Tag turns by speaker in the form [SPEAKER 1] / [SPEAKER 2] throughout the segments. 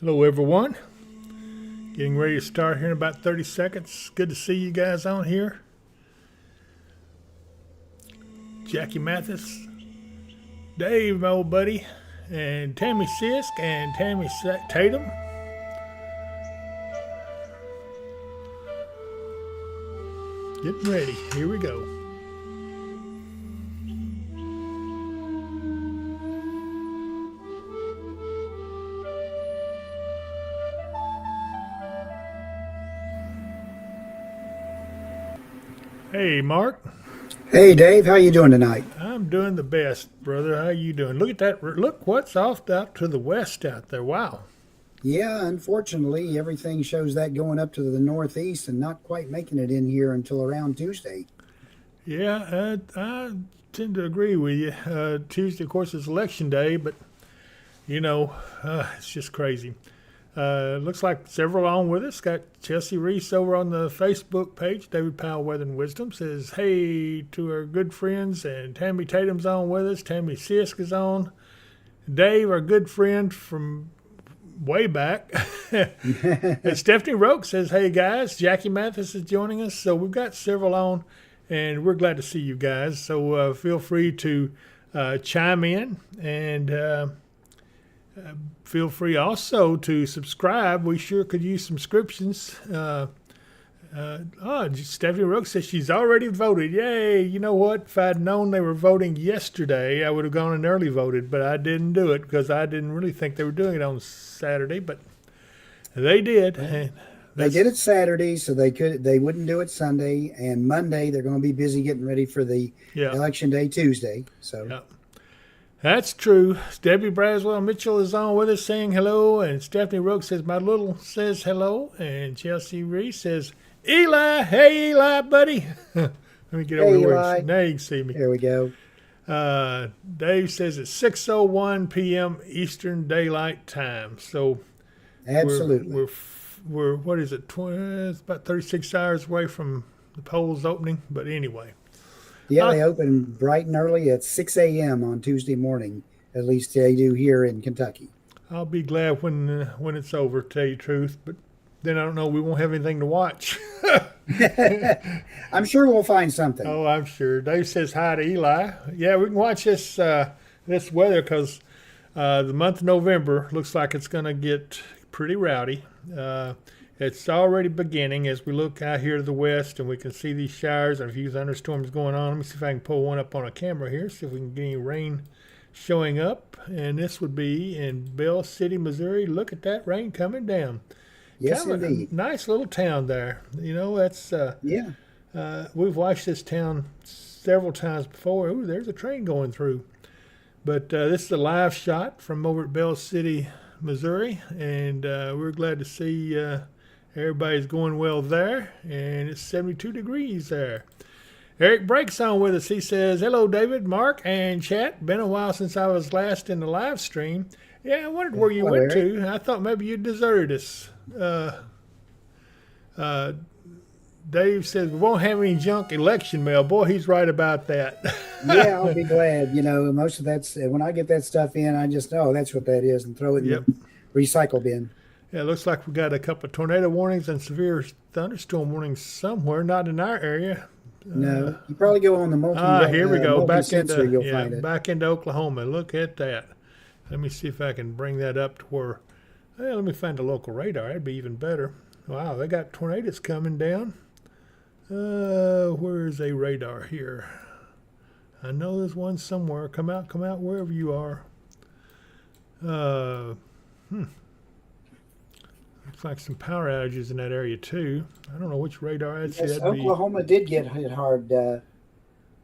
[SPEAKER 1] Hello, everyone. Getting ready to start here in about 30 seconds. Good to see you guys on here. Jackie Mathis, Dave, my old buddy, and Tammy Sisk and Tammy Tatum. Getting ready. Here we go. Hey, Mark.
[SPEAKER 2] Hey, Dave. How you doing tonight?
[SPEAKER 1] I'm doing the best, brother. How you doing? Look at that. Look what's off out to the west out there. Wow.
[SPEAKER 2] Yeah, unfortunately, everything shows that going up to the northeast and not quite making it in here until around Tuesday.
[SPEAKER 1] Yeah, I tend to agree with you. Tuesday, of course, is election day, but, it's just crazy. Looks like several on with us. Got Chelsea Reese over on the Facebook page. David Powell, Weather and Wisdom, says, hey to our good friends. And Tammy Tatum's on with us. Tammy Sisk is on. Dave, our good friend from way back. And Stephanie Roke says, hey, guys, Jackie Mathis is joining us. So we've got several on, and we're glad to see you guys. So feel free to chime in and feel free also to subscribe. We sure could use subscriptions. Stephanie Rook says she's already voted. Yay! You know what? If I'd known they were voting yesterday, I would have gone and early voted, but I didn't do it because I didn't really think they were doing it on Saturday, but they did. And
[SPEAKER 2] they did it Saturday, so they wouldn't do it Sunday, and Monday they're going to be busy getting ready for the election day Tuesday. So.
[SPEAKER 1] Yeah. That's true. Debbie Braswell Mitchell is on with us saying hello, and Stephanie Rook says, my little says hello, and Chelsea Reese says, Eli, hey Eli, buddy. Let me get over
[SPEAKER 2] Eli.
[SPEAKER 1] Now you can see me.
[SPEAKER 2] There we go.
[SPEAKER 1] Dave says it's 6:01 p.m. Eastern Daylight Time. So
[SPEAKER 2] absolutely,
[SPEAKER 1] we're what is it? It's about 36 hours away from the polls opening. But anyway.
[SPEAKER 2] Yeah, they open bright and early at 6 a.m. on Tuesday morning. At least they do here in Kentucky.
[SPEAKER 1] I'll be glad when it's over, to tell you the truth. But then I don't know. We won't have anything to watch.
[SPEAKER 2] I'm sure we'll find something.
[SPEAKER 1] Oh, I'm sure. Dave says hi to Eli. Yeah, we can watch this weather because the month of November looks like it's going to get pretty rowdy. It's already beginning as we look out here to the west, and we can see these showers and a few thunderstorms going on. Let me see if I can pull one up on a camera here, see if we can get any rain showing up. And this would be in Bell City, Missouri. Look at that rain coming down.
[SPEAKER 2] Yes,
[SPEAKER 1] kind of
[SPEAKER 2] indeed.
[SPEAKER 1] A nice little town there. That's we've watched this town several times before. Ooh, there's a train going through. But this is a live shot from over at Bell City, Missouri, and we're glad to see everybody's going well there, and it's 72 degrees there. Eric Breaks on with us. He says, hello, David, Mark, and chat. Been a while since I was last in the live stream. Yeah, I wondered where you went to. I thought maybe you deserted us. Dave says, we won't have any junk election mail. Boy, he's right about that.
[SPEAKER 2] Yeah, I'll be glad. Most of that's, when I get that stuff in, I just, that's what that is, and throw it in the recycle bin.
[SPEAKER 1] Yeah, it looks like we got a couple of tornado warnings and severe thunderstorm warnings somewhere, not in our area.
[SPEAKER 2] No, you probably go on the
[SPEAKER 1] here we go. Back
[SPEAKER 2] sensor, you'll find it.
[SPEAKER 1] Back into Oklahoma. Look at that. Let me see if I can bring that up to where. Let me find a local radar. That'd be even better. Wow, they got tornadoes coming down. Where's a radar here? I know there's one somewhere. Come out, wherever you are. Looks like some power outages in that area too. I don't know which radar I'd say that'd
[SPEAKER 2] Oklahoma did get hit hard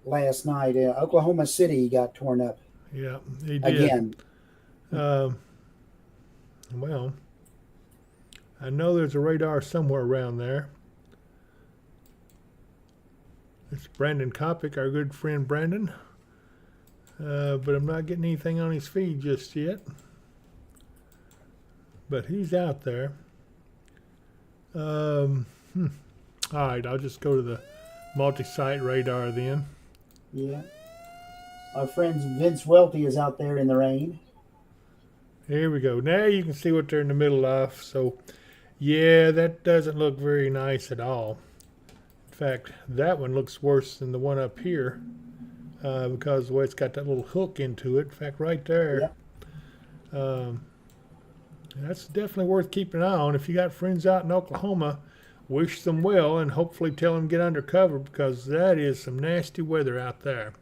[SPEAKER 2] last night. Oklahoma City got torn up.
[SPEAKER 1] Yeah, they did.
[SPEAKER 2] Again.
[SPEAKER 1] Well, I know there's a radar somewhere around there. It's Brandon Kopic, our good friend Brandon. But I'm not getting anything on his feed just yet. But he's out there. All right, I'll just go to the multi-site radar then.
[SPEAKER 2] Yeah. Our friend Vince Welty is out there in the rain.
[SPEAKER 1] There we go. Now you can see what they're in the middle of. So, yeah, that doesn't look very nice at all. In fact, that one looks worse than the one up here because the way it's got that little hook into it. In fact, right there. That's definitely worth keeping an eye on. If you got friends out in Oklahoma, wish them well and hopefully tell them to get under cover because that is some nasty weather out there.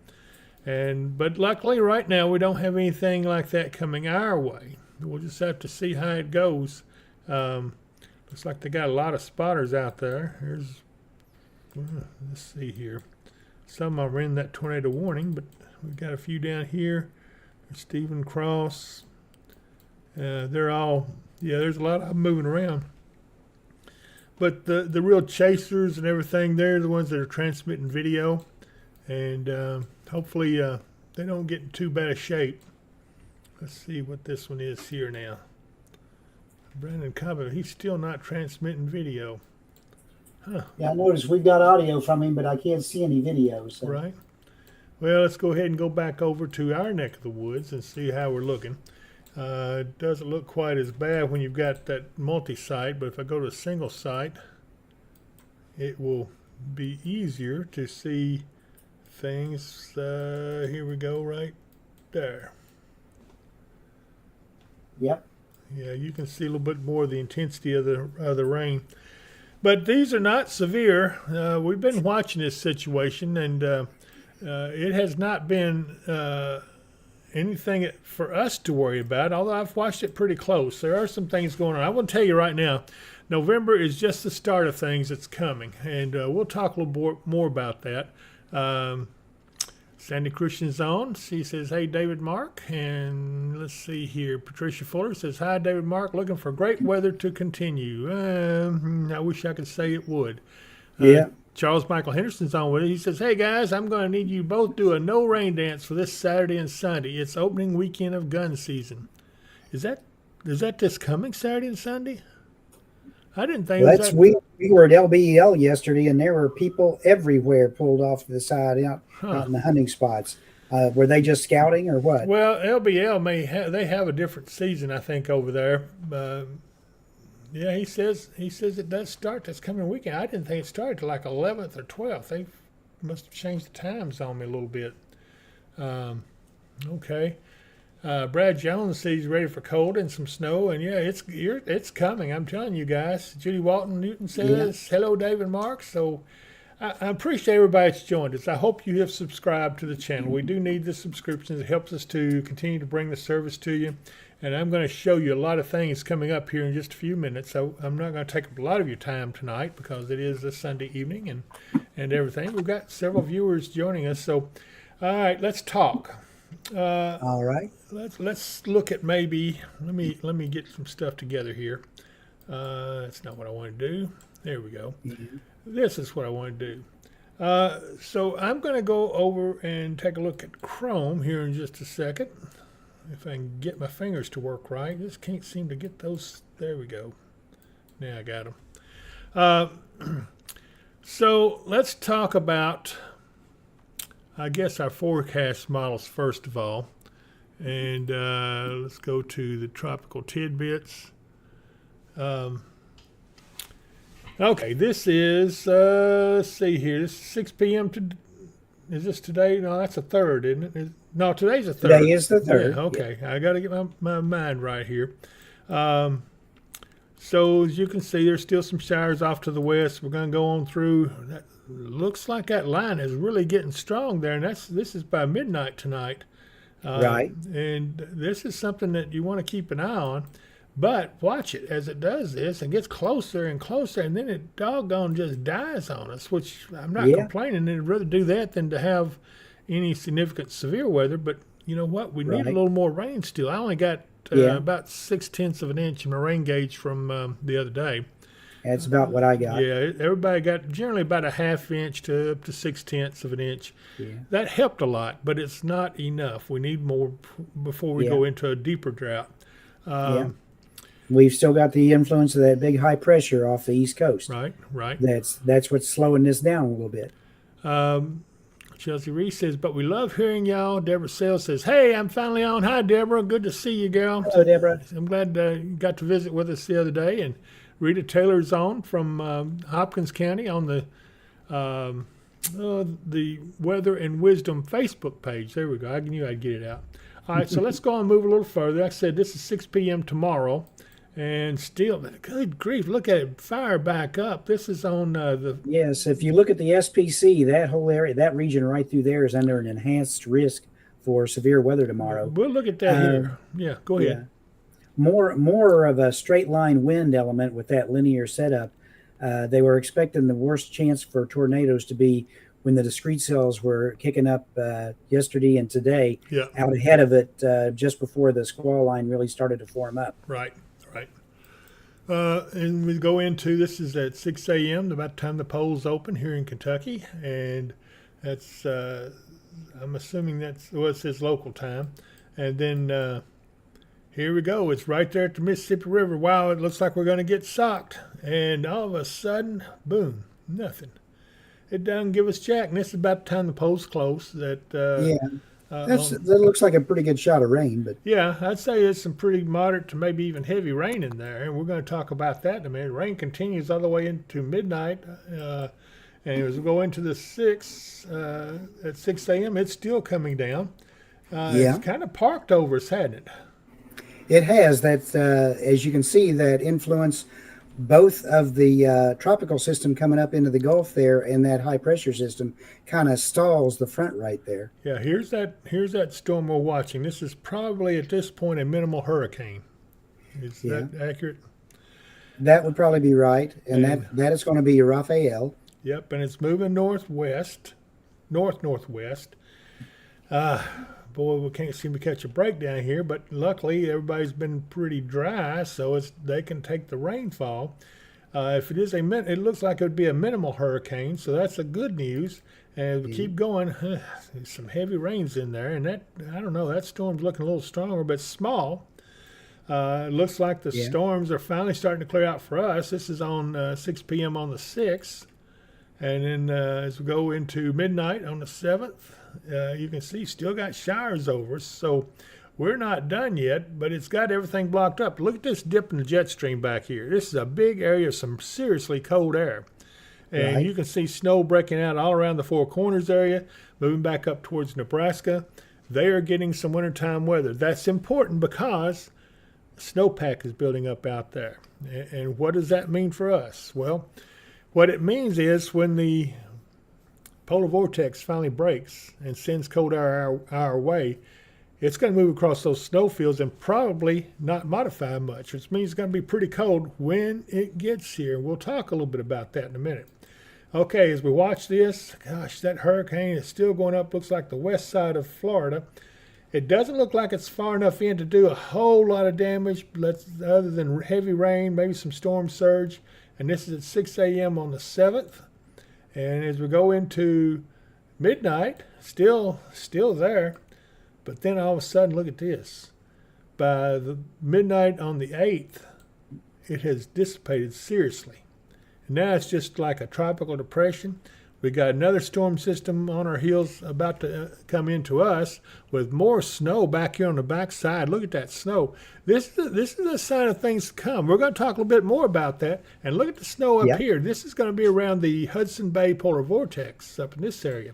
[SPEAKER 1] But luckily right now we don't have anything like that coming our way. We'll just have to see how it goes. Looks like they got a lot of spotters out there. Let's see here. Some are in that tornado warning, but we've got a few down here. There's Stephen Cross. They're all, there's a lot of them moving around. But the real chasers and everything, they're the ones that are transmitting video. And hopefully they don't get in too bad a shape. Let's see what this one is here now. Brandon Cobb, he's still not transmitting video. Huh.
[SPEAKER 2] Yeah, I noticed we've got audio from him, but I can't see any video. So.
[SPEAKER 1] Right. Well, let's go ahead and go back over to our neck of the woods and see how we're looking. It doesn't look quite as bad when you've got that multi-site, but if I go to a single site, it will be easier to see things. Here we go, right there.
[SPEAKER 2] Yep.
[SPEAKER 1] Yeah, you can see a little bit more of the intensity of the rain. But these are not severe. We've been watching this situation, and it has not been anything for us to worry about, although I've watched it pretty close. There are some things going on. I will tell you right now, November is just the start of things that's coming, and we'll talk a little more about that. Sandy Christian's on. She says, hey, David Mark. And let's see here. Patricia Fuller says, hi, David Mark. Looking for great weather to continue. I wish I could say it would.
[SPEAKER 2] Yeah.
[SPEAKER 1] Charles Michael Henderson's on with it. He says, hey, guys, I'm going to need you both do a no rain dance for this Saturday and Sunday. It's opening weekend of gun season. Is that this coming Saturday and Sunday? I didn't think
[SPEAKER 2] we were at LBEL yesterday, and there were people everywhere pulled off to the side out in the hunting spots. Were they just scouting or what?
[SPEAKER 1] Well, LBL they have a different season, I think, over there. Yeah, he says it does start this coming weekend. I didn't think it started till like 11th or 12th. They must have changed the times on me a little bit. Okay. Brad Jones says he's ready for cold and some snow, and yeah, it's coming. I'm telling you guys. Judy Walton Newton says, hello, David Mark. So I appreciate everybody that's joined us. I hope you have subscribed to the channel. We do need the subscriptions. It helps us to continue to bring the service to you. And I'm going to show you a lot of things coming up here in just a few minutes. So I'm not going to take up a lot of your time tonight because it is a Sunday evening and everything. We've got several viewers joining us. So, all right, let's talk.
[SPEAKER 2] All right.
[SPEAKER 1] Let's look at maybe. Let me get some stuff together here. That's not what I want to do. There we go. Mm-hmm. This is what I want to do. So I'm going to go over and take a look at Chrome here in just a second. If I can get my fingers to work right. Just can't seem to get those. There we go. Now I got them. So let's talk about, I guess, our forecast models first of all. And let's go to the tropical tidbits. Okay, this is, let's see here. This is 6 p.m. Is this today? No, that's a third, isn't it? No, today's a third.
[SPEAKER 2] Today is the third.
[SPEAKER 1] Yeah, okay, yeah. I got to get my mind right here. So as you can see, there's still some showers off to the west. We're going to go on through. That looks like that line is really getting strong there, and this is by midnight tonight.
[SPEAKER 2] Right.
[SPEAKER 1] And this is something that you want to keep an eye on. But watch it as it does this and gets closer and closer, and then it doggone just dies on us, which I'm not complaining. I'd rather do that than to have any significant severe weather. But you know what? We need a little more rain still. I only got about 0.6 of an inch in my rain gauge from the other day.
[SPEAKER 2] That's about what I got.
[SPEAKER 1] Yeah, everybody got generally about a ½ inch to up to 0.6 of an inch. Yeah. That helped a lot, but it's not enough. We need more before we go into a deeper drought.
[SPEAKER 2] We've still got the influence of that big high pressure off the East Coast.
[SPEAKER 1] Right.
[SPEAKER 2] That's what's slowing this down a little bit.
[SPEAKER 1] Chelsea Reese says, but we love hearing y'all. Deborah Sales says, hey, I'm finally on. Hi, Deborah. Good to see you, girl.
[SPEAKER 2] Hello, Deborah.
[SPEAKER 1] I'm glad you got to visit with us the other day. And Rita Taylor's on from Hopkins County on the Weather and Wisdom Facebook page. There we go. I knew I'd get it out. All right, so let's go on and move a little further. Like I said, this is 6 p.m. tomorrow. And still, good grief, look at it, fire back up. This is on the...
[SPEAKER 2] Yes, if you look at the SPC, that whole area, that region right through there is under an enhanced risk for severe weather tomorrow.
[SPEAKER 1] We'll look at that here. Yeah, go ahead.
[SPEAKER 2] Yeah. More of a straight line wind element with that linear setup. They were expecting the worst chance for tornadoes to be when the discrete cells were kicking up yesterday and today, out ahead of it just before the squall line really started to form up.
[SPEAKER 1] Right. And we go into, this is at 6 a.m., about the time the polls open here in Kentucky. And that's, I'm assuming that's, well, it says local time. And then here we go. It's right there at the Mississippi River. Wow, it looks like we're going to get socked. And all of a sudden, boom, nothing. It doesn't give us jack. And this is about the time the polls close. That
[SPEAKER 2] looks like a pretty good shot of rain. But
[SPEAKER 1] yeah, I'd say there's some pretty moderate to maybe even heavy rain in there. And we're going to talk about that in a minute. Rain continues all the way into midnight. And as we go into the 6, at 6 a.m., it's still coming down. It's kind of parked over us, hasn't it?
[SPEAKER 2] It has. That, as you can see, that influence both of the tropical system coming up into the Gulf there and that high pressure system kind of stalls the front right there.
[SPEAKER 1] Yeah, here's that storm we're watching. This is probably at this point a minimal hurricane. Is that accurate? That would
[SPEAKER 2] probably be right. And that is going to be Raphael.
[SPEAKER 1] Yep, and it's moving northwest. Boy, we can't seem to catch a break down here, but luckily everybody's been pretty dry, so they can take the rainfall. If it is it looks like it would be a minimal hurricane, so that's the good news. And we keep going, there's some heavy rains in there, and that, I don't know, that storm's looking a little stronger, but small. It looks like the storms are finally starting to clear out for us. This is on 6 p.m. on the 6th. And then as we go into midnight on the 7th, you can see still got showers over us. So we're not done yet, but it's got everything blocked up. Look at this dip in the jet stream back here. This is a big area of some seriously cold air. And you can see snow breaking out all around the Four Corners area, moving back up towards Nebraska. They are getting some wintertime weather. That's important because snowpack is building up out there. And what does that mean for us? Well, what it means is when the polar vortex finally breaks and sends cold air our way, it's going to move across those snow fields and probably not modify much, which means it's going to be pretty cold when it gets here. We'll talk a little bit about that in a minute. Okay, as we watch this, gosh, that hurricane is still going up. Looks like the west side of Florida. It doesn't look like it's far enough in to do a whole lot of damage, other than heavy rain, maybe some storm surge. And this is at 6 a.m. on the 7th. And as we go into midnight, still there. But then all of a sudden, look at this. By the midnight on the 8th, it has dissipated seriously. And now it's just like a tropical depression. We got another storm system on our heels about to come into us with more snow back here on the backside. Look at that snow. This is a sign of things to come. We're going to talk a little bit more about that. And look at the snow up here. This is going to be around the Hudson Bay polar vortex up in this area.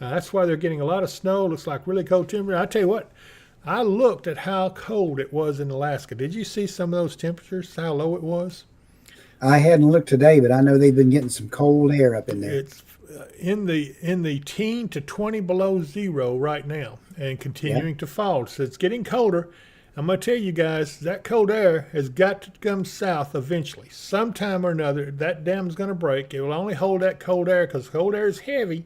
[SPEAKER 1] That's why they're getting a lot of snow. Looks like really cold temperature. I tell you what, I looked at how cold it was in Alaska. Did you see some of those temperatures, how low it was?
[SPEAKER 2] I hadn't looked today, but I know they've been getting some cold air up in there.
[SPEAKER 1] It's in the teen to 20 below zero right now and continuing to fall. So it's getting colder. I'm going to tell you guys, that cold air has got to come south eventually. Sometime or another, that dam's going to break. It will only hold that cold air because cold air is heavy,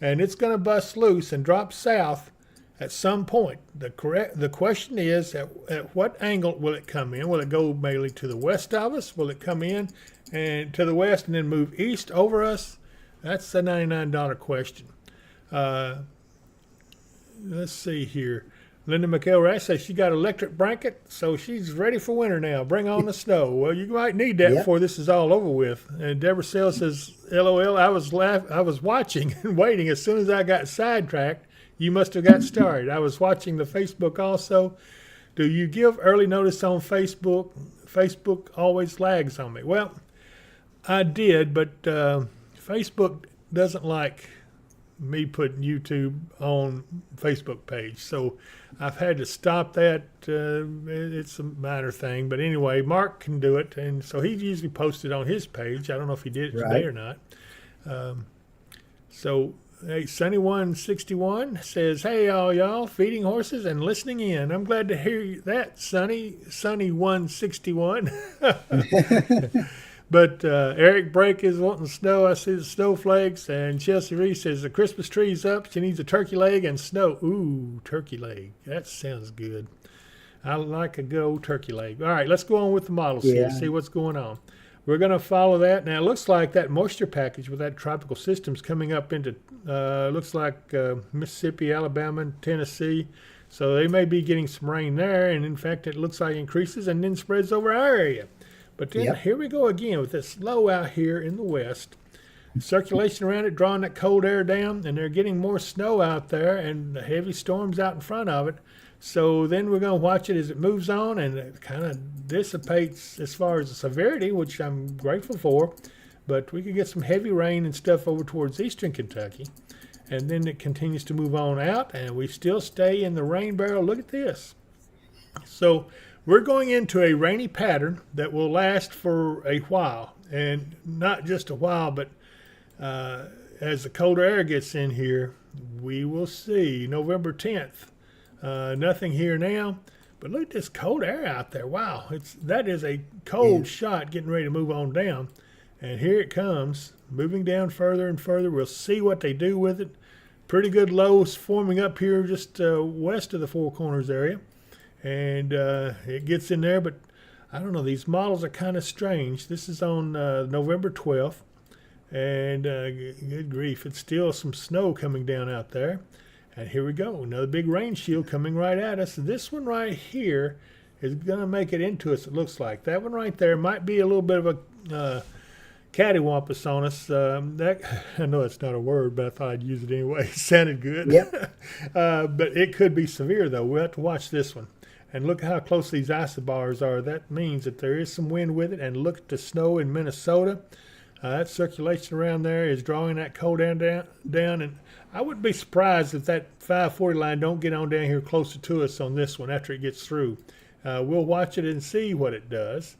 [SPEAKER 1] and it's going to bust loose and drop south at some point. The question is, at what angle will it come in? Will it go mainly to the west of us? Will it come in and to the west and then move east over us? That's the $99 question. Let's see here. Linda McElrath says she got an electric blanket, so she's ready for winter now. Bring on the snow. Well, you might need that
[SPEAKER 2] Yep.
[SPEAKER 1] before this is all over with. And Deborah Sales says, "LOL, I was watching and waiting. As soon as I got sidetracked, you must have got started. I was watching the Facebook also. Do you give early notice on Facebook? Facebook always lags on me." Well, I did, but Facebook doesn't like me putting YouTube on Facebook page, so I've had to stop that. It's a minor thing, but anyway, Mark can do it, and so he usually posted on his page. I don't know if he did it today or not. So hey, Sunny161 says, "Hey y'all, feeding horses and listening in. I'm glad to hear that, Sunny161." But Eric Brake is wanting snow. I see the snowflakes. And Chelsea Reese says the Christmas tree's up. She needs a turkey leg and snow. Ooh, turkey leg. That sounds good. I like a good old turkey leg. All right, let's go on with the models here, see what's going on. We're going to follow that. Now, it looks like that moisture package with that tropical system's coming up into, looks like Mississippi, Alabama, and Tennessee. So they may be getting some rain there. And, in fact, it looks like it increases and then spreads over our area. But then here we go again with this low out here in the west. Circulation around it drawing that cold air down, and they're getting more snow out there and the heavy storms out in front of it. So then we're going to watch it as it moves on, and it kind of dissipates as far as the severity, which I'm grateful for. But we could get some heavy rain and stuff over towards eastern Kentucky. And then it continues to move on out, and we still stay in the rain barrel. Look at this. So we're going into a rainy pattern that will last for a while, and not just a while, but as the colder air gets in here, we will see November 10th. Nothing here now, but look at this cold air out there. Wow, that is a cold shot getting ready to move on down, and here it comes, moving down further and further. We'll see what they do with it. Pretty good lows forming up here just west of the Four Corners area. And it gets in there, but I don't know. These models are kind of strange. This is on November 12th, and good grief, it's still some snow coming down out there. And here we go, another big rain shield coming right at us. This one right here is going to make it into us, it looks like. That one right there might be a little bit of a cattywampus on us. That, I know that's not a word, but I thought I'd use it anyway. It sounded good.
[SPEAKER 2] Yep.
[SPEAKER 1] But it could be severe, though. We'll have to watch this one. And look how close these isobars are. That means that there is some wind with it. And look at the snow in Minnesota. That circulation around there is drawing that cold air down. And I wouldn't be surprised if that 540 line don't get on down here closer to us on this one after it gets through. We'll watch it and see what it does.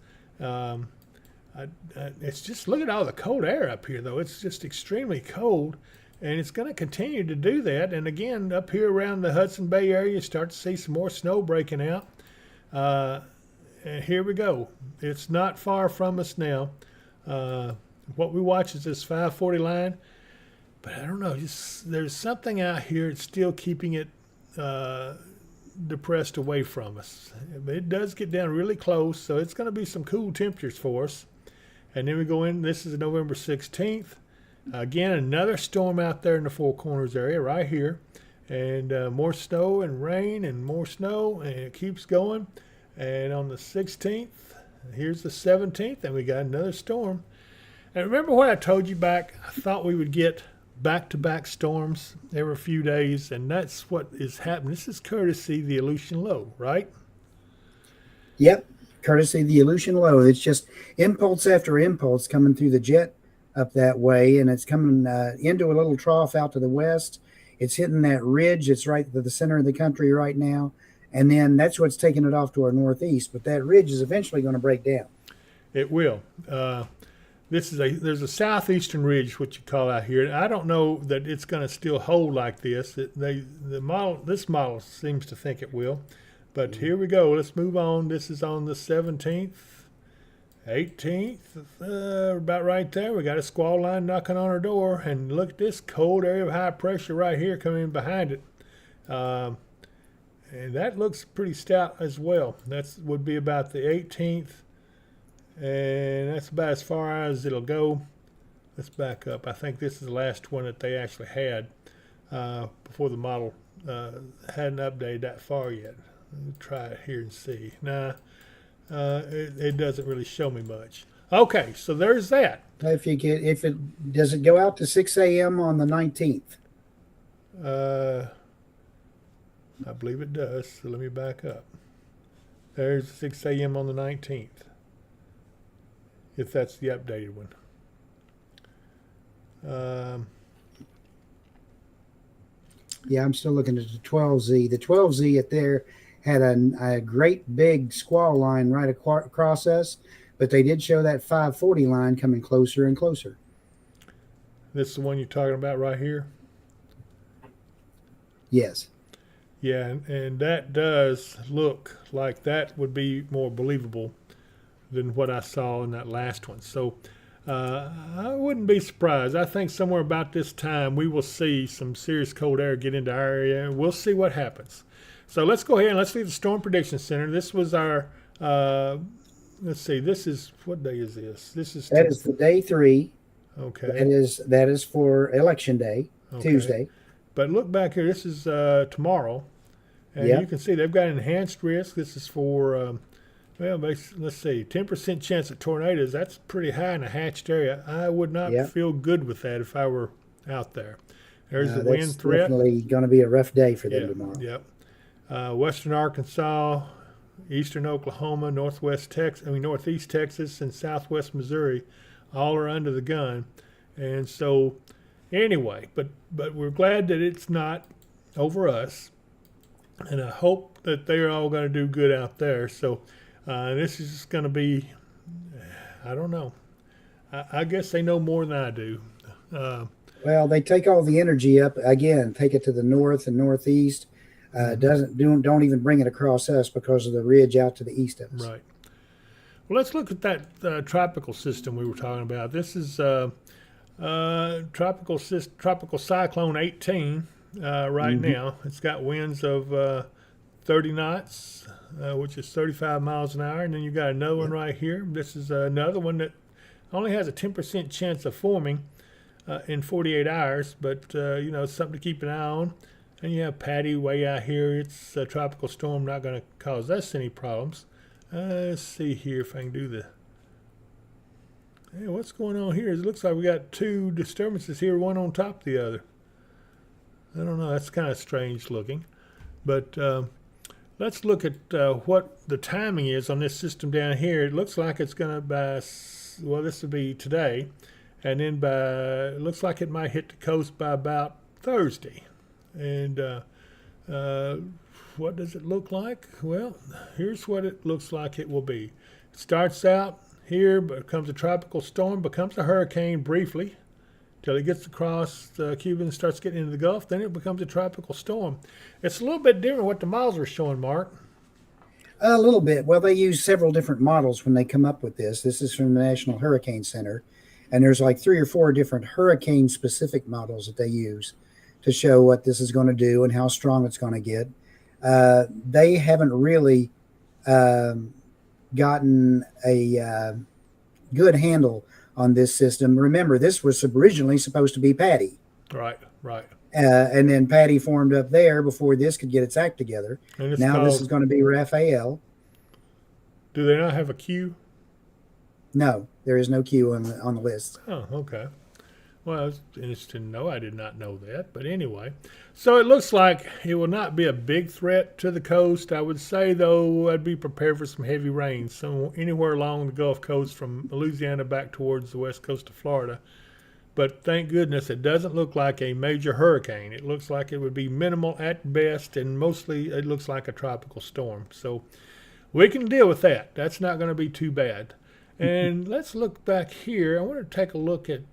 [SPEAKER 1] It's just, look at all the cold air up here, though. It's just extremely cold. And it's going to continue to do that. And again, up here around the Hudson Bay area, you start to see some more snow breaking out. And here we go. It's not far from us now. What we watch is this 540 line. But I don't know. There's something out here that's still keeping it depressed away from us. It does get down really close, so it's going to be some cool temperatures for us. And then we go in. This is November 16th. Again, another storm out there in the Four Corners area right here. And more snow and rain and more snow, and it keeps going. And on the 16th, here's the 17th, and we got another storm. And remember what I told you back? I thought we would get back-to-back storms every few days, and that's what is happening. This is courtesy the Aleutian Low, right?
[SPEAKER 2] Yep, courtesy the Aleutian Low. It's just impulse after impulse coming through the jet up that way, and it's coming into a little trough out to the west. It's hitting that ridge that's right to the center of the country right now, and then that's what's taking it off to our northeast. But that ridge is eventually going to break down. It
[SPEAKER 1] will. There's a southeastern ridge, what you call out here. I don't know that it's going to still hold like this. This model seems to think it will. But here we go. Let's move on. This is on the 17th, 18th, about right there. We got a squall line knocking on our door. And look at this cold area of high pressure right here coming in behind it. And that looks pretty stout as well. That would be about the 18th. And that's about as far as it'll go. Let's back up. I think this is the last one that they actually had. before the model hadn't updated that far yet. Let me try it here and see. Nah, it doesn't really show me much. Okay, so there's that.
[SPEAKER 2] If it does it go out to 6 a.m. on the 19th?
[SPEAKER 1] Uh, I believe it does. So let me back up. There's 6 a.m. on the 19th, if that's the updated one.
[SPEAKER 2] Yeah, I'm still looking at the 12Z. The 12Z at there had a great big squall line right across us, but they did show that 540 line coming closer and closer.
[SPEAKER 1] This is the one you're talking about right here?
[SPEAKER 2] Yes.
[SPEAKER 1] Yeah, and that does look like that would be more believable than what I saw in that last one. So I wouldn't be surprised. I think somewhere about this time we will see some serious cold air get into our area, and we'll see what happens. So let's go ahead and let's leave the Storm Prediction Center. This was our, let's see, this is, what day is this?
[SPEAKER 2] That is the day 3.
[SPEAKER 1] Okay.
[SPEAKER 2] That is for Election Day,
[SPEAKER 1] Okay.
[SPEAKER 2] Tuesday.
[SPEAKER 1] But look back here. This is tomorrow, and
[SPEAKER 2] Yeah.
[SPEAKER 1] you can see they've got enhanced risk. This is for well, let's see, 10% chance of tornadoes. That's pretty high in a hatched area. I would not
[SPEAKER 2] Yeah.
[SPEAKER 1] feel good with that if I were out there. There's the
[SPEAKER 2] That's
[SPEAKER 1] wind threat.
[SPEAKER 2] definitely going to be a rough day for them
[SPEAKER 1] Yeah,
[SPEAKER 2] tomorrow.
[SPEAKER 1] yep. Western Arkansas, eastern Oklahoma, northeast Texas, and southwest Missouri, all are under the gun. And so, anyway, but we're glad that it's not over us, and I hope that they're all going to do good out there. So, this is going to be, I don't know. I guess they know more than I do.
[SPEAKER 2] Well, they take all the energy up again, take it to the north and northeast. Don't even bring it across us because of the ridge out to the east of us.
[SPEAKER 1] Right. Well, let's look at that tropical system we were talking about. This is tropical cyclone 18 right now. It's got winds of 30 knots, which is 35 miles an hour. And then you got another one right here. This is another one that only has a 10% chance of forming in 48 hours, but it's something to keep an eye on. And you have Patty way out here. It's a tropical storm, not going to cause us any problems. Let's see here if I can do the. Hey, what's going on here? It looks like we got 2 disturbances here, one on top of the other. I don't know. That's kind of strange looking. But let's look at what the timing is on this system down here. It looks like it's going to this will be today. And then it looks like it might hit the coast by about Thursday. And what does it look like? Well, here's what it looks like it will be. It starts out here, becomes a tropical storm, becomes a hurricane briefly, till it gets across Cuba and starts getting into the Gulf. Then it becomes a tropical storm. It's a little bit different what the models are showing, Mark.
[SPEAKER 2] A little bit. Well, they use several different models when they come up with this. This is from the National Hurricane Center, and there's like 3 or 4 different hurricane-specific models that they use to show what this is going to do and how strong it's going to get. They haven't really gotten a good handle on this system. Remember, this was originally supposed to be Patty.
[SPEAKER 1] Right.
[SPEAKER 2] And then Patty formed up there before this could get its act together. Now this is going to be Raphael.
[SPEAKER 1] Do they not have a Q?
[SPEAKER 2] No, there is no Q on the list.
[SPEAKER 1] Oh, okay. Well, it's interesting to know. I did not know that. But anyway, so it looks like it will not be a big threat to the coast. I would say, though, I'd be prepared for some heavy rain. So anywhere along the Gulf Coast from Louisiana back towards the west coast of Florida. But thank goodness it doesn't look like a major hurricane. It looks like it would be minimal at best, and mostly it looks like a tropical storm. So we can deal with that. That's not going to be too bad. And let's look back here. I want to take a look at,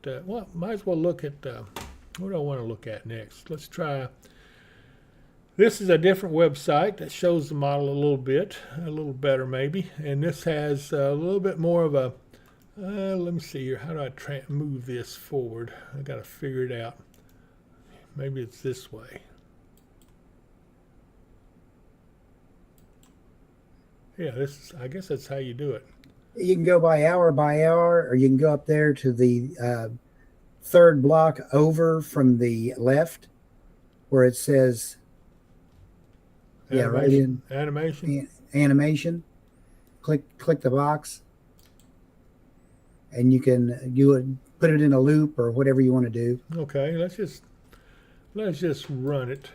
[SPEAKER 1] might as well look at, what do I want to look at next? Let's try, this is a different website that shows the model a little better maybe. And this has a little bit more of a, let me see here. How do I move this forward? I got to figure it out. Maybe it's this way. Yeah, I guess that's how you do it.
[SPEAKER 2] You can go by hour, or you can go up there to the 3rd block over from the left. where it says, yeah, right in
[SPEAKER 1] Animation.
[SPEAKER 2] animation. Click the box, and you would put it in a loop or whatever you want to do.
[SPEAKER 1] Okay, let's just run it.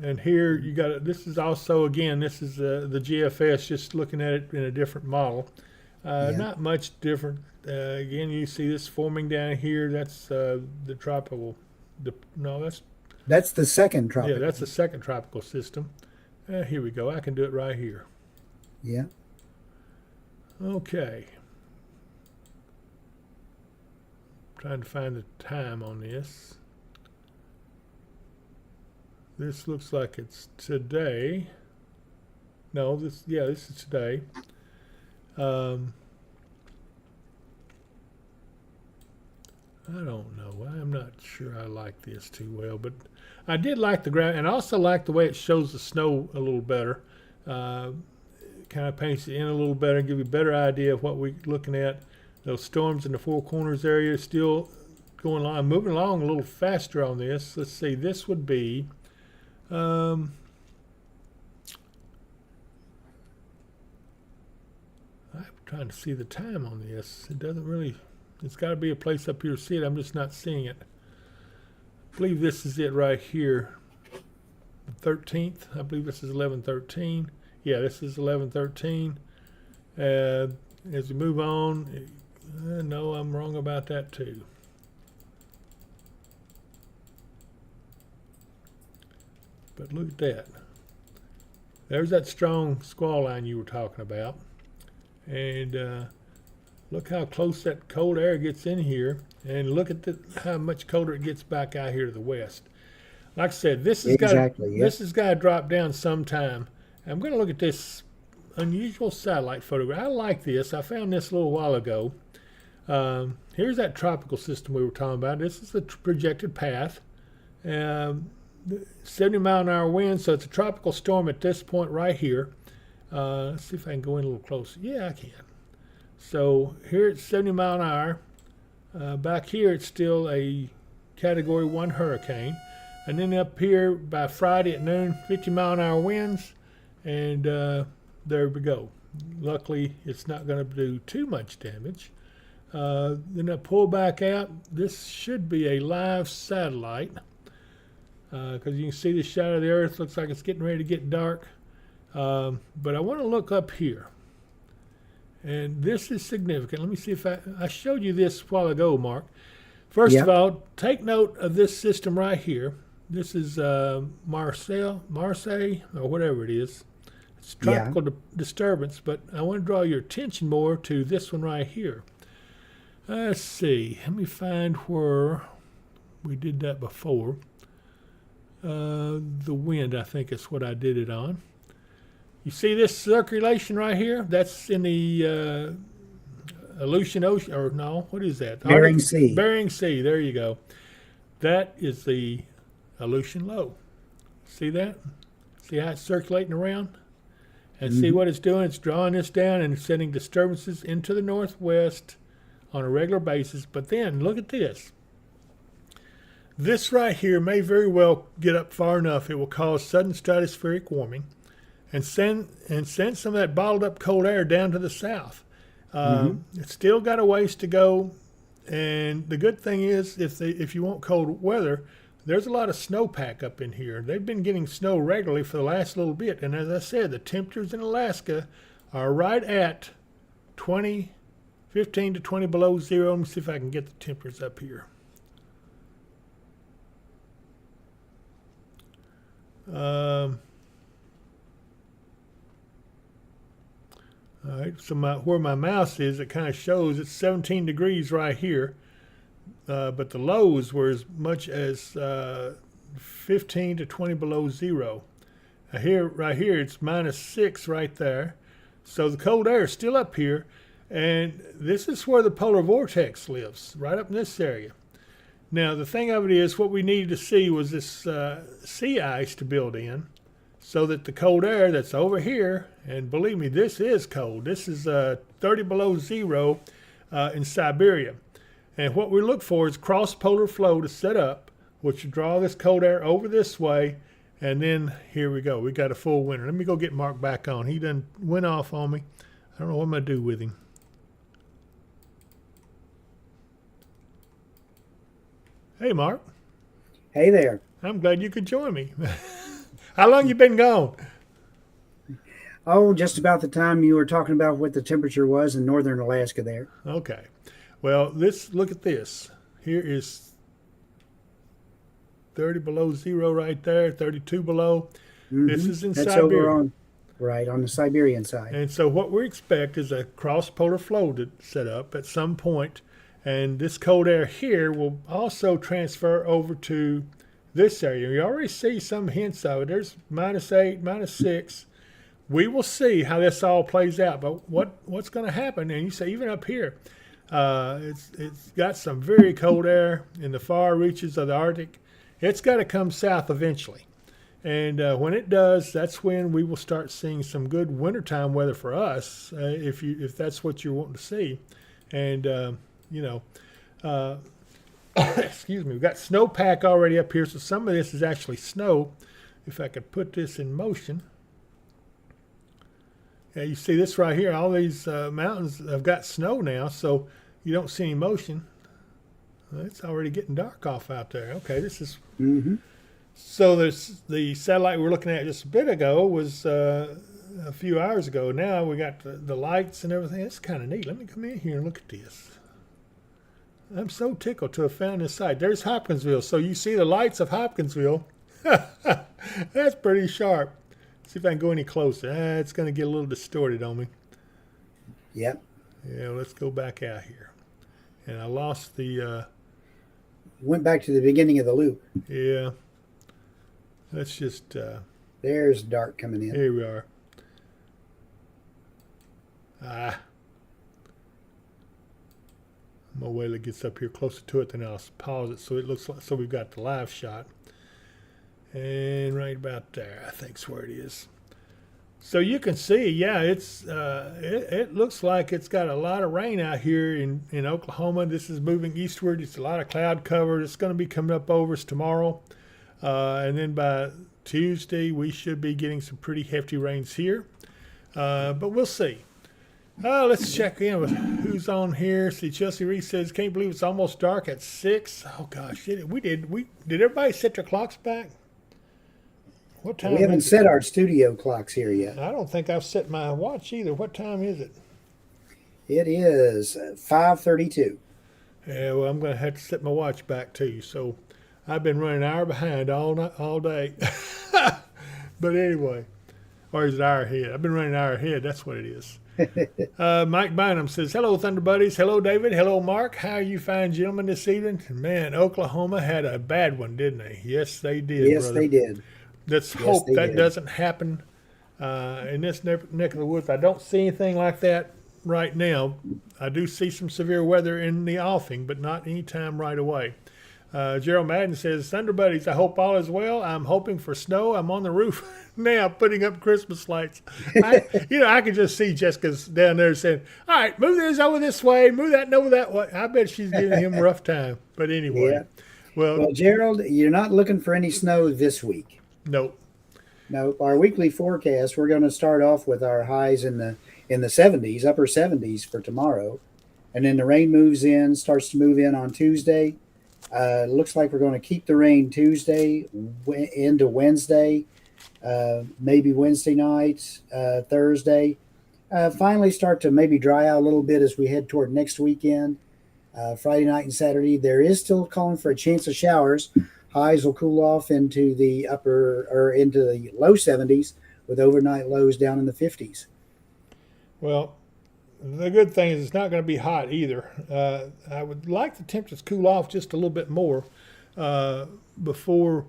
[SPEAKER 1] And here you got it. This is also, again, this is the GFS, just looking at it in a different model.
[SPEAKER 2] Yeah.
[SPEAKER 1] Not much different. Again, you see this forming down here. That's the tropical. No,
[SPEAKER 2] That's the second tropical.
[SPEAKER 1] yeah, that's the second tropical system. Here we go. I can do it right here.
[SPEAKER 2] Yeah.
[SPEAKER 1] Okay. Trying to find the time on this. This looks like it's today. No, this is today. I don't know. I'm not sure I like this too well, but I did like the ground, and I also like the way it shows the snow a little better. Kind of paints it in a little better and give you a better idea of what we're looking at. Those storms in the Four Corners area still going along, moving along a little faster on this. Let's see, this would be I'm trying to see the time on this. It doesn't really, it's got to be a place up here to see it. I'm just not seeing it. I believe this is it right here. The 13th. I believe this is 11:13. Yeah, this is 11:13. As we move on, no, I'm wrong about that too. But look at that. There's that strong squall line you were talking about. And look how close that cold air gets in here. And look at how much colder it gets back out here to the west. Like I said, this has got to drop down sometime. I'm going to look at this unusual satellite photograph. I like this. I found this a little while ago. Here's that tropical system we were talking about. This is the projected path. 70-mile-an-hour wind, so it's a tropical storm at this point right here. Let's see if I can go in a little closer. Yeah, I can. So here it's 70 mile an hour. Back here it's still a Category 1 hurricane. And then up here by Friday at noon, 50-mile-an-hour winds. And there we go. Luckily, it's not going to do too much damage. Then I pull back out. This should be a live satellite. Because you can see the shadow of the earth. Looks like it's getting ready to get dark. But I want to look up here. And this is significant. Let me see if I showed you this a while ago, Mark. First of all, take note of this system right here. This is Marseille, or whatever it is. It's tropical disturbance, but I want to draw your attention more to this one right here. Let's see. Let me find where we did that before. The wind, I think is what I did it on. You see this circulation right here? That's in the Aleutian Ocean, or no, what is that?
[SPEAKER 2] Bering Sea.
[SPEAKER 1] Bering Sea, there you go. That is the Aleutian Low. See that? See how it's circulating around? And see what it's doing? It's drawing this down and sending disturbances into the northwest on a regular basis. But then, look at this. This right here may very well get up far enough. It will cause sudden stratospheric warming and send some of that bottled up cold air down to the south. It's still got a ways to go. And the good thing is, if you want cold weather, there's a lot of snowpack up in here. They've been getting snow regularly for the last little bit. And as I said, the temperatures in Alaska are right at 15 to 20 below zero. Let me see if I can get the temperatures up here. All right, so where my mouse is, it kind of shows it's 17 degrees right here, but the lows were as much as 15 to 20 below zero. Right here, it's -6 right there. So the cold air is still up here, and this is where the polar vortex lives, right up in this area. Now, the thing of it is, what we needed to see was this sea ice to build in, so that the cold air that's over here, and believe me, this is cold. This is 30 below zero in Siberia. And what we look for is cross-polar flow to set up which will draw this cold air over this way. And then here we go. We got a full winter. Let me go get Mark back on. He done went off on me. I don't know what I'm going to do with him. Hey, Mark.
[SPEAKER 2] Hey there.
[SPEAKER 1] I'm glad you could join me. How long you been gone?
[SPEAKER 2] Oh, just about the time you were talking about what the temperature was in northern Alaska there.
[SPEAKER 1] Okay. Well, look at this. Here is 30 below zero right there, 32 below.
[SPEAKER 2] Mm-hmm.
[SPEAKER 1] This is in
[SPEAKER 2] That's
[SPEAKER 1] Siberia.
[SPEAKER 2] on the Siberian side.
[SPEAKER 1] And so what we expect is a cross-polar flow to set up at some point, and this cold air here will also transfer over to this area. You already see some hints of it. There's -8, -6. We will see how this all plays out. But what's going to happen, and you see even up here, it's got some very cold air in the far reaches of the Arctic. It's got to come south eventually. And when it does, that's when we will start seeing some good wintertime weather for us, if that's what you're wanting to see. And, excuse me, we've got snowpack already up here, so some of this is actually snow. If I could put this in motion. Yeah, you see this right here, all these mountains have got snow now, so you don't see any motion. Well, it's already getting dark off out there. Okay, this is...
[SPEAKER 2] Mm-hmm.
[SPEAKER 1] So the satellite we were looking at just a bit ago was a few hours ago. Now we got the lights and everything. It's kind of neat. Let me come in here and look at this. I'm so tickled to have found this site. There's Hopkinsville. So you see the lights of Hopkinsville. That's pretty sharp. See if I can go any closer. It's going to get a little distorted on me.
[SPEAKER 2] Yep.
[SPEAKER 1] Yeah, let's go back out here. And I lost the...
[SPEAKER 2] Went back to the beginning of the loop.
[SPEAKER 1] Yeah. Let's just...
[SPEAKER 2] There's dark coming in.
[SPEAKER 1] Here we are. I'm gonna wait till it gets up here closer to it, then I'll pause it so it looks like, so we've got the live shot. And right about there, I think's where it is. So you can see, yeah, it looks like it's got a lot of rain out here in Oklahoma. This is moving eastward. It's a lot of cloud cover. It's going to be coming up over us tomorrow. And then by Tuesday, we should be getting some pretty hefty rains here. But we'll see. Let's check in with who's on here. See, Chelsea Reese says, can't believe it's almost dark at 6. Oh, gosh. Did everybody set their clocks back? What time?
[SPEAKER 2] We haven't set our studio clocks here yet.
[SPEAKER 1] I don't think I've set my watch either. What time is it?
[SPEAKER 2] It is 5:32.
[SPEAKER 1] Yeah, well, I'm going to have to set my watch back too. So I've been running an hour behind all day. But anyway, or is it hour ahead? I've been running an hour ahead. That's what it is. Mike Bynum says, hello, Thunder Buddies. Hello, David. Hello, Mark. How are you fine gentlemen this evening? Man, Oklahoma had a bad one, didn't they? Yes, they did.
[SPEAKER 2] Yes,
[SPEAKER 1] brother.
[SPEAKER 2] They did.
[SPEAKER 1] Let's hope that doesn't happen in this neck of the woods. I don't see anything like that right now. I do see some severe weather in the offing, but not any time right away. Gerald Madden says, Thunder Buddies, I hope all is well. I'm hoping for snow. I'm on the roof now putting up Christmas lights. I can just see Jessica's down there saying, all right, move this over this way, move that over that way. I bet she's giving him a rough time. But anyway. Yeah. Well,
[SPEAKER 2] Gerald, you're not looking for any snow this week.
[SPEAKER 1] Nope.
[SPEAKER 2] Nope. Our weekly forecast, we're going to start off with our highs in the 70s, upper 70s for tomorrow. And then the rain starts to move in on Tuesday. Looks like we're going to keep the rain Tuesday into Wednesday, maybe Wednesday night, Thursday. Finally start to maybe dry out a little bit as we head toward next weekend. Friday night and Saturday, there is still calling for a chance of showers. Highs will cool off into the into the low 70s with overnight lows down in the 50s.
[SPEAKER 1] Well, the good thing is it's not going to be hot either. I would like the temperatures to cool off just a little bit more before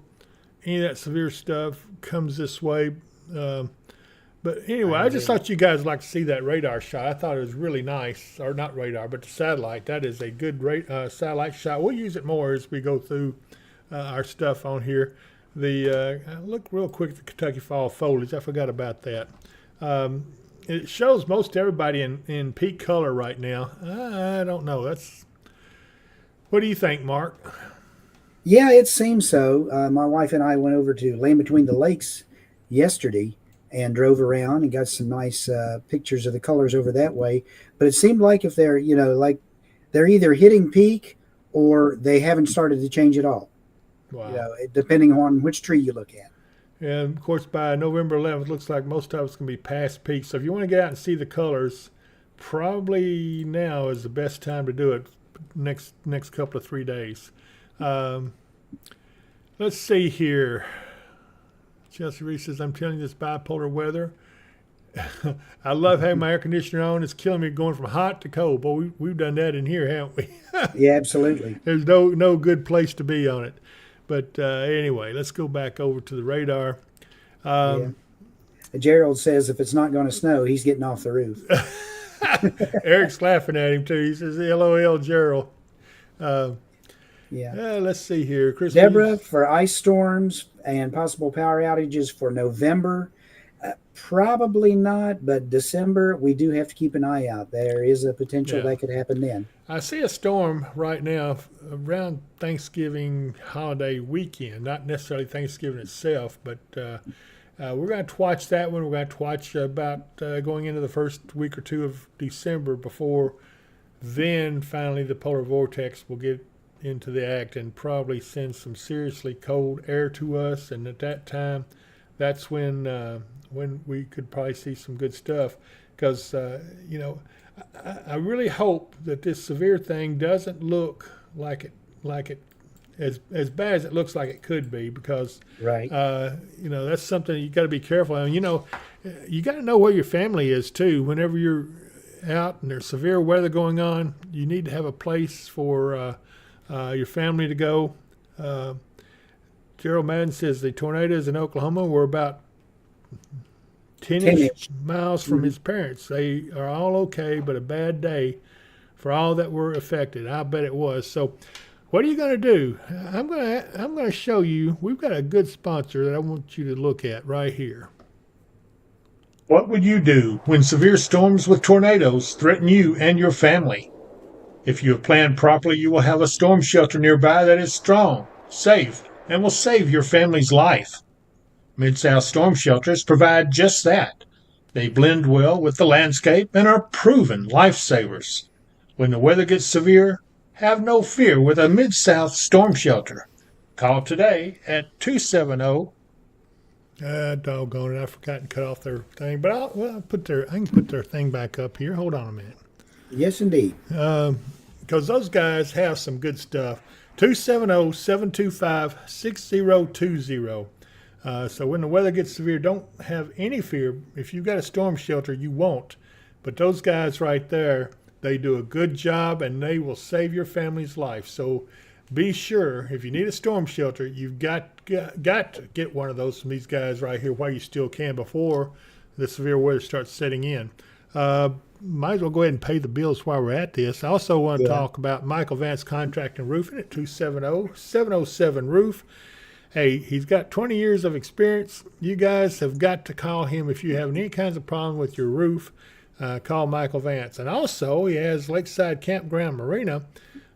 [SPEAKER 1] any of that severe stuff comes this way. But anyway, I just thought you guys would like to see that radar shot. I thought it was really nice, or not radar, but the satellite. That is a good satellite shot. We'll use it more as we go through our stuff on here. Look real quick at the Kentucky fall foliage. I forgot about that. It shows most everybody in peak color right now. I don't know. What do you think, Mark?
[SPEAKER 2] Yeah, it seems so. My wife and I went over to Land Between the Lakes yesterday and drove around and got some nice pictures of the colors over that way. But it seemed like if they're, like they're either hitting peak or they haven't started to change at all.
[SPEAKER 1] Wow.
[SPEAKER 2] Depending on which tree you look at.
[SPEAKER 1] And of course, by November 11th, looks like most of it's going to be past peak. So if you want to get out and see the colors, probably now is the best time to do it. Next couple of 3 days. Um, let's see here. Chelsea Reese says, "I'm telling you, this bipolar weather. I love having my air conditioner on. It's killing me going from hot to cold. Boy, we've done that in here, haven't we?
[SPEAKER 2] Yeah, absolutely.
[SPEAKER 1] There's no good place to be on it. But anyway, let's go back over to the radar.
[SPEAKER 2] Yeah. Gerald says if it's not going to snow, he's getting off the roof.
[SPEAKER 1] Eric's laughing at him too. He says, "LOL, Gerald."
[SPEAKER 2] Yeah.
[SPEAKER 1] Let's see here, Chris.
[SPEAKER 2] Deborah, for ice storms and possible power outages for November, probably not, but December, we do have to keep an eye out. There is a potential that could happen then.
[SPEAKER 1] I see a storm right now around Thanksgiving holiday weekend, not necessarily Thanksgiving itself, but we're going to watch that one. We're going to watch about going into the first week or two of December before then finally the polar vortex will get into the act and probably send some seriously cold air to us. And at that time, that's when we could probably see some good stuff. Because, I really hope that this severe thing doesn't look like it as bad as it looks like it could be, because
[SPEAKER 2] Right.
[SPEAKER 1] that's something you got to be careful of. You got to know where your family is too. Whenever you're out and there's severe weather going on, you need to have a place for your family to go. Gerald Madden says the tornadoes in Oklahoma were about 10-ish miles from his parents. They are all okay, but a bad day for all that were affected. I bet it was. So what are you going to do? I'm going to show you. We've got a good sponsor that I want you to look at right here. What would you do when severe storms with tornadoes threaten you and your family? If you have planned properly, you will have a storm shelter nearby that is strong, safe, and will save your family's life. Mid-South storm shelters provide just that. They blend well with the landscape and are proven lifesavers. When the weather gets severe, have no fear with a Mid-South storm shelter. Call today at 270. Doggone it! I forgot to cut off their thing, but I can put their thing back up here. Hold on a minute.
[SPEAKER 2] Yes, indeed.
[SPEAKER 1] Because those guys have some good stuff. 270-725-6020. So when the weather gets severe, don't have any fear. If you've got a storm shelter, you won't. But those guys right there, they do a good job, and they will save your family's life. So be sure, if you need a storm shelter, you've got to get one of those from these guys right here while you still can before the severe weather starts setting in. Might as well go ahead and pay the bills while we're at this. I also want to talk about Michael Vance Contract and Roofing at 270-707-ROOF. Hey, he's got 20 years of experience. You guys have got to call him if you have any kinds of problem with your roof. Call Michael Vance. And also, he has Lakeside Campground Marina.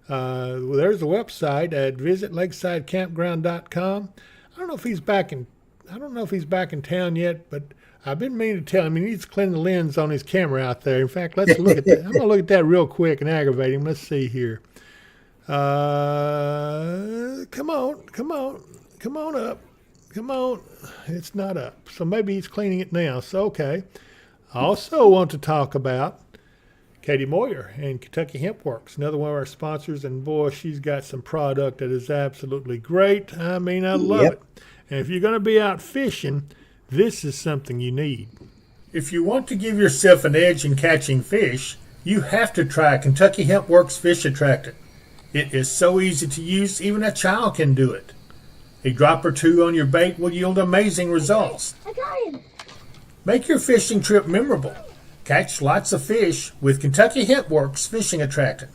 [SPEAKER 1] There's the website at visitlakesidecampground.com. I don't know if he's back in town yet, but I've been meaning to tell him he needs to clean the lens on his camera out there. In fact, let's look at that. I'm going to look at that real quick and aggravate him. Let's see here. Come on up. Come on. It's not up. So maybe he's cleaning it now. So, okay. I also want to talk about Katie Moyer and Kentucky Hemp Works, another one of our sponsors. And boy, she's got some product that is absolutely great. I mean, I love it. And if you're going to be out fishing, this is something you need. If you want to give yourself an edge in catching fish, you have to try Kentucky Hemp Works Fish Attractant. It is so easy to use, even a child can do it. A drop or two on your bait will yield amazing results.
[SPEAKER 3] I got him.
[SPEAKER 1] Make your fishing trip memorable. Catch lots of fish with Kentucky Hemp Works Fishing Attractant.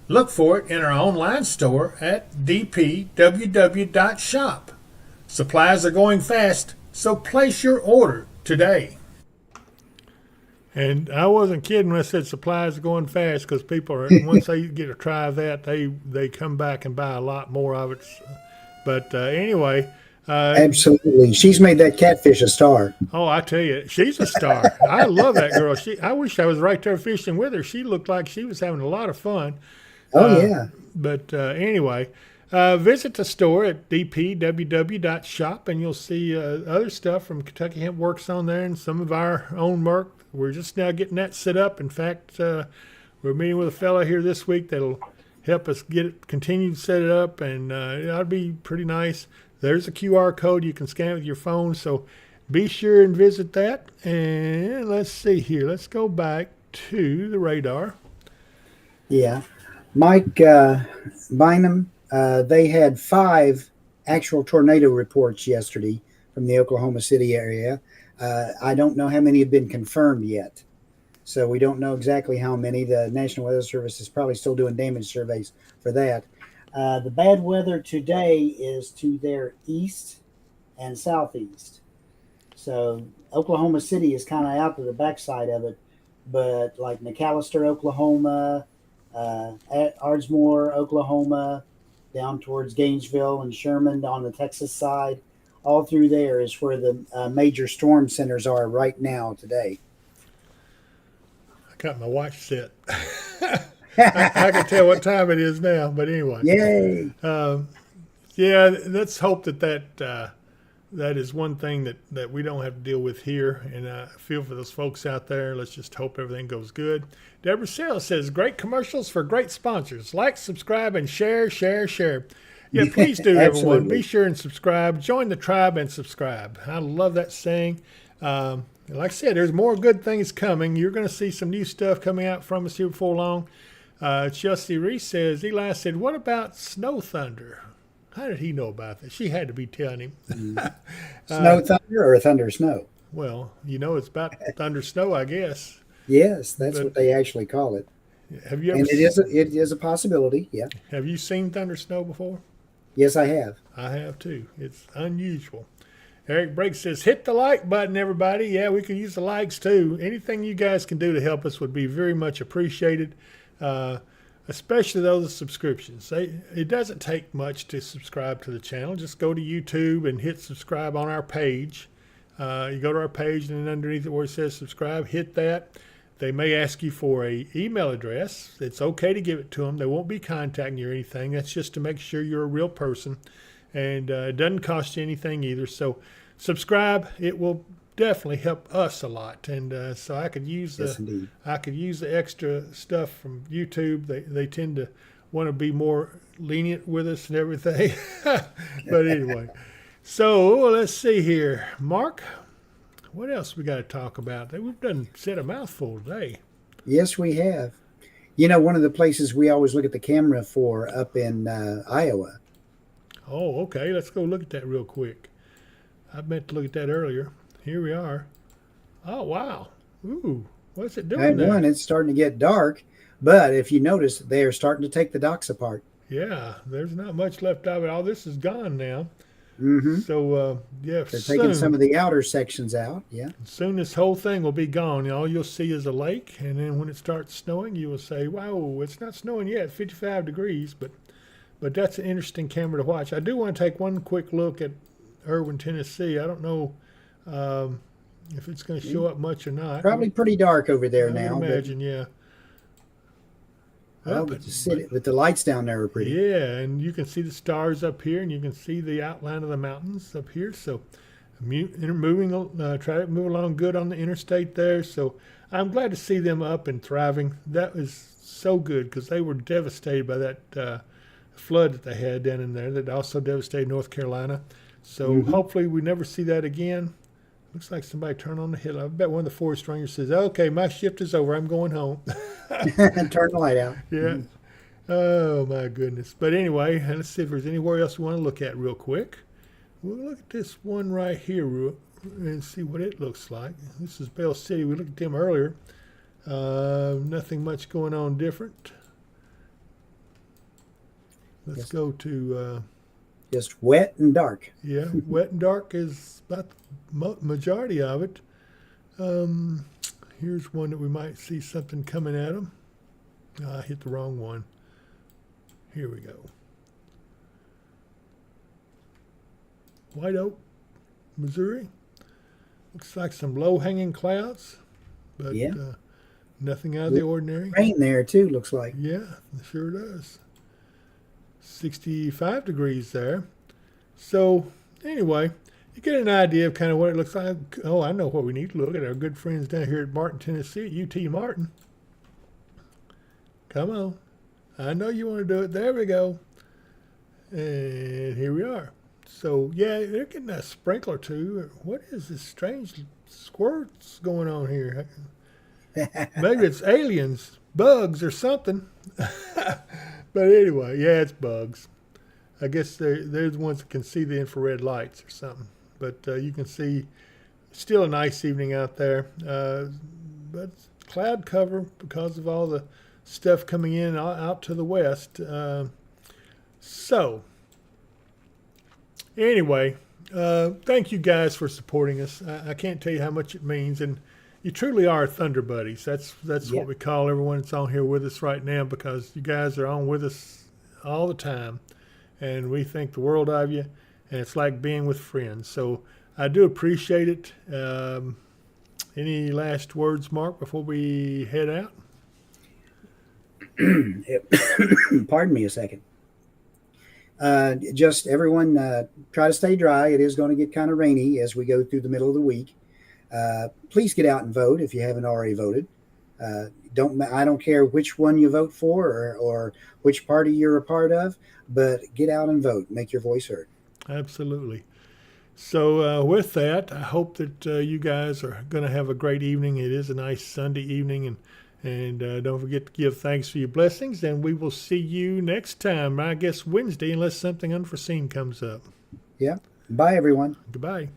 [SPEAKER 1] Look for it in our online store at dpww.shop. Supplies are going fast, so place your order today. And I wasn't kidding when I said supplies are going fast because people are once they get a try of that, they come back and buy a lot more of it. But anyway, uh,
[SPEAKER 2] Absolutely. She's made that catfish a star.
[SPEAKER 1] oh, I tell you, she's a star. I love that girl. I wish I was right there fishing with her. She looked like she was having a lot of fun.
[SPEAKER 2] Oh,
[SPEAKER 1] Uh,
[SPEAKER 2] yeah.
[SPEAKER 1] but anyway, visit the store at dpww.shop and you'll see other stuff from Kentucky Hemp Works on there and some of our own work. We're just now getting that set up. In fact, we're meeting with a fellow here this week that'll help us get it continued to set it up, and that'll be pretty nice. There's a QR code you can scan with your phone, so be sure and visit that. And let's see here. Let's go back to the radar.
[SPEAKER 2] Yeah. Mike Bynum, they had 5 actual tornado reports yesterday from the Oklahoma City area. I don't know how many have been confirmed yet. So we don't know exactly how many. The National Weather Service is probably still doing damage surveys for that. The bad weather today is to their east and southeast. So Oklahoma City is kind of out to the backside of it, but like McAllister, Oklahoma, Ardmore, Oklahoma, down towards Gainesville and Sherman on the Texas side, all through there is where the major storm centers are right now today.
[SPEAKER 1] I got my watch set. I can tell what time it is now, but anyway.
[SPEAKER 2] Yay!
[SPEAKER 1] Yeah, let's hope that is one thing that we don't have to deal with here. And I feel for those folks out there. Let's just hope everything goes good. Deborah Sale says, great commercials for great sponsors. Like, subscribe, and share. Yeah, please do, everyone. Be sure and subscribe. Join the tribe and subscribe. I love that saying. Like I said, there's more good things coming. You're going to see some new stuff coming out from us here before long. Chelsea Reese says, Eli said, what about snow thunder? How did he know about that? She had to be telling him.
[SPEAKER 2] Snow thunder or thunder snow?
[SPEAKER 1] Well, it's about thunder snow, I guess.
[SPEAKER 2] Yes, that's what they actually call it.
[SPEAKER 1] Have you ever?
[SPEAKER 2] And it is a possibility. Yeah.
[SPEAKER 1] Have you seen thunder snow before?
[SPEAKER 2] Yes, I have.
[SPEAKER 1] I have too. It's unusual. Eric Brake says, hit the like button, everybody. Yeah, we can use the likes too. Anything you guys can do to help us would be very much appreciated. Especially those subscriptions. It doesn't take much to subscribe to the channel. Just go to YouTube and hit subscribe on our page. You go to our page and then underneath it where it says subscribe, hit that. They may ask you for an email address. It's okay to give it to them. They won't be contacting you or anything. That's just to make sure you're a real person. And it doesn't cost you anything either. So subscribe. It will definitely help us a lot. And so I could use the extra stuff from YouTube. They tend to want to be more lenient with us and everything. But anyway, so let's see here, Mark. What else we got to talk about? We've done said a mouthful today.
[SPEAKER 2] Yes, we have. One of the places we always look at the camera for up in Iowa.
[SPEAKER 1] Oh, okay. Let's go look at that real quick. I meant to look at that earlier. Here we are. Oh, wow. Ooh, what's it doing there?
[SPEAKER 2] It's starting to get dark, but if you notice, they are starting to take the docks apart.
[SPEAKER 1] Yeah, there's not much left of it. All this is gone now.
[SPEAKER 2] Mm-hmm.
[SPEAKER 1] So, yeah,
[SPEAKER 2] they're taking some of the outer sections out. Yeah.
[SPEAKER 1] Soon this whole thing will be gone. All you'll see is a lake, and then when it starts snowing, you will say, wow, it's not snowing yet, 55 degrees, but that's an interesting camera to watch. I do want to take one quick look at Irwin, Tennessee. I don't know if it's going to show up much or not.
[SPEAKER 2] Probably pretty dark over there now.
[SPEAKER 1] I imagine, yeah.
[SPEAKER 2] Well, but the lights down there are pretty.
[SPEAKER 1] Yeah, and you can see the stars up here, and you can see the outline of the mountains up here. So, traffic moving along good on the interstate there. So, I'm glad to see them up and thriving. That was so good because they were devastated by that flood that they had down in there that also devastated North Carolina. So, hopefully, we never see that again. Looks like somebody turned on the hill. I bet one of the forest rangers says, okay, my shift is over. I'm going home.
[SPEAKER 2] Turn the light out.
[SPEAKER 1] Yeah. Oh, my goodness. But anyway, let's see if there's anywhere else we want to look at real quick. We'll look at this one right here and see what it looks like. This is Bell City. We looked at them earlier. Nothing much going on different. Let's go to...
[SPEAKER 2] just wet and dark.
[SPEAKER 1] Yeah, wet and dark is about the majority of it. Here's one that we might see something coming at them. I hit the wrong one. Here we go. White Oak, Missouri. Looks like some low-hanging clouds, but
[SPEAKER 2] Yeah.
[SPEAKER 1] nothing out of the ordinary.
[SPEAKER 2] Rain there too, looks like.
[SPEAKER 1] Yeah, it sure does. 65 degrees there. So anyway, you get an idea of kind of what it looks like. Oh, I know what we need to look at. Our good friends down here at Martin, Tennessee, at UT Martin. Come on. I know you want to do it. There we go. And here we are. So, yeah, they're getting a sprinkler too. What is this strange squirts going on here? Maybe it's aliens, bugs, or something. But anyway, yeah, it's bugs. I guess they're the ones that can see the infrared lights or something. But you can see still a nice evening out there. But cloud cover because of all the stuff coming in out to the west. So, anyway, thank you guys for supporting us. I can't tell you how much it means. And you truly are Thunder Buddies. That's what we call everyone that's on here with us right now, because you guys are on with us all the time. And we think the world of you. And it's like being with friends. So I do appreciate it. Any last words, Mark, before we head out?
[SPEAKER 2] Pardon me a second. Just everyone try to stay dry. It is going to get kind of rainy as we go through the middle of the week. Please get out and vote if you haven't already voted. I don't care which one you vote for or which party you're a part of, but get out and vote. Make your voice heard.
[SPEAKER 1] Absolutely. So with that, I hope that you guys are going to have a great evening. It is a nice Sunday evening, and don't forget to give thanks for your blessings, and we will see you next time, I guess Wednesday, unless something unforeseen comes up.
[SPEAKER 2] Yeah. Bye, everyone.
[SPEAKER 1] Goodbye.